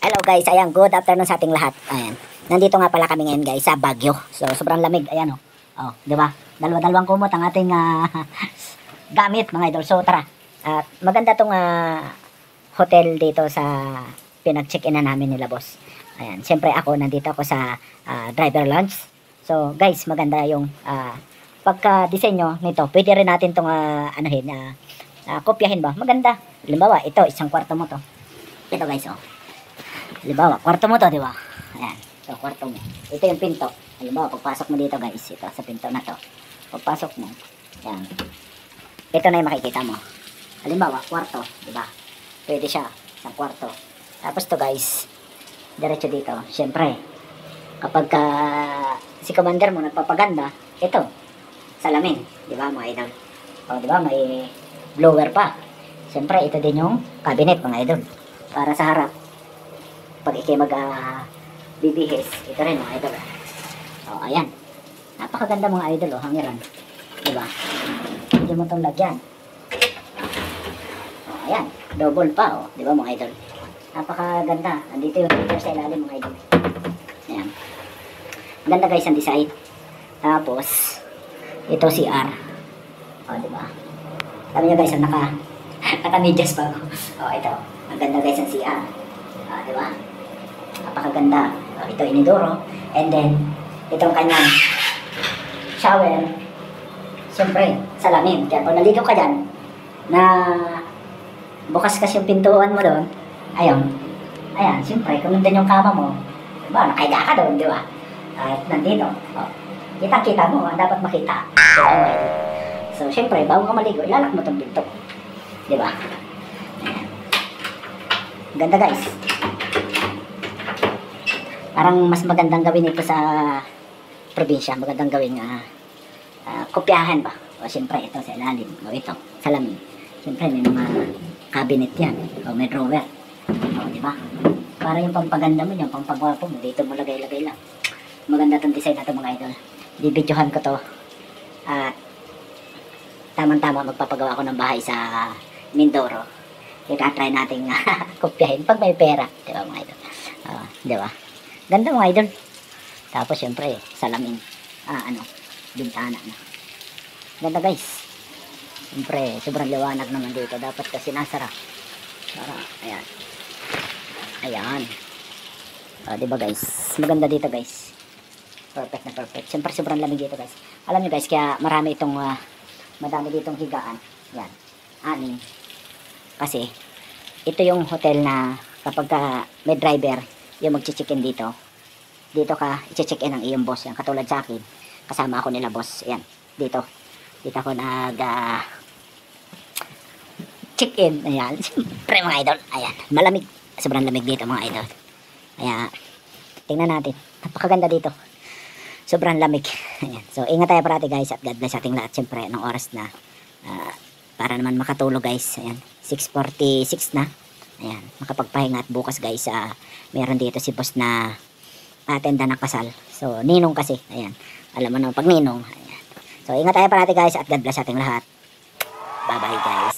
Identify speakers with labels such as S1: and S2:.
S1: Hello guys, ayan, good afternoon sa ating lahat. Ayan. Nandito nga pala kami ngayon guys sa Baguio. So sobrang lamig, ayan oh. Oh, 'di ba? Dalawa-dalawang kumot ang ating gamit mga idol. So tara. At maganda tong hotel dito sa pinag-check-in na namin nila boss. Ayan, siyempre ako nandito ako sa driver lounge. So guys, maganda yung pagka-disenyo nito. Pwede rin natin tong kopyahin ba? Maganda. Halimbawa, ito isang kwarto mo to. Ito guys, oh. Halimbawa, kwarto mo to, di ba? Ayan. So, kwarto mo. Ito yung pinto. Halimbawa, pagpasok mo dito, guys. Ito, sa pinto na to. Pagpasok mo. Ayan. Ito na yung makikita mo. Halimbawa, kwarto, di ba? Pwede siya. Sa kwarto. Tapos to, guys. Diretso dito. Siyempre, kapag si commander mo nagpapaganda, ito, salamin. Di ba, mga idol? O, di ba, may blower pa. Siyempre, ito din yung cabinet, mga idol. Para sa harap. Pag ikay bibihis, ito rin mga idol. So, ayan. Napakaganda mga idol, oh, hangiran. Diba? Hindi mo itong lagyan. So, ayan. Double pa, oh. Diba mga idol? Napakaganda. Nandito yung heater sa ilalim mga idol. Ayan. Ganda guys ang design. Tapos, ito CR. O, diba? Sabi nyo guys, naka-medyas pa ako. O, ito. Ang ganda guys ang CR. O, diba? Napakaganda. Ito inidoro. And then, itong kanyang shower. Siyempre, salamin. Kaya pag naligo ka dyan, na bukas kasi yung pintuan mo doon, ayun. Ayan, siyempre, kung nandun yung kama mo, diba, nakahiga ka doon, diba? At nandito. O, kitang-kita mo, dapat makita. Diba? So, siyempre, bago ka maligo, ilalak mo itong pinto. Diba? Ayan. Ganda guys. Parang mas magandang gawin ito sa probinsya. Magandang gawin kopyahan ba? O siyempre ito sa ilalim. O ito, salamin. Siyempre may mga cabinet yan. O may drawer. O diba? Para yung pampaganda mo, yung pampagwapo mo, dito mo lagay-lagay lang. Maganda itong design na ito mga idol. Bibidyohan ko to. At tamang-tama magpapagawa ko ng bahay sa Mindoro. Ika-try natin kopyahin pag may pera. Diba mga idol? Diba? Ganda mga idol. Tapos syempre, salamin. Bintana na. Ganda guys. Syempre, sobrang liwanag naman dito. Dapat kasi sinasara. Para, ayan. Ayan. Diba guys? Maganda dito guys. Perfect na perfect. Syempre, sobrang lamig dito guys. Alam nyo guys, kaya marami itong, madami ditong higaan. Yan. 6. Kasi, ito yung hotel na kapag may driver, yung mag-check-in dito ka i-check-in ang iyong boss. Yan, katulad sa akin, kasama ako nila boss. Yan, dito ako check-in. Ayan, siyempre mga idol, ayan, malamig, sobrang lamig dito mga idol. Kaya, tingnan natin, napakaganda dito, sobrang lamig. Ayan, so ingat tayo parati guys, at God bless ating lahat. Siyempre, ng oras na para naman makatulog guys. Ayan, 6:46 na. Ayan, makapagpahinga. At bukas guys, meron dito si boss na atenda ng kasal. So, ninong kasi. Ayan, alam mo naman pag ninong. Ayan. So, ingat tayo parati guys, at God bless ating lahat. Bye bye guys.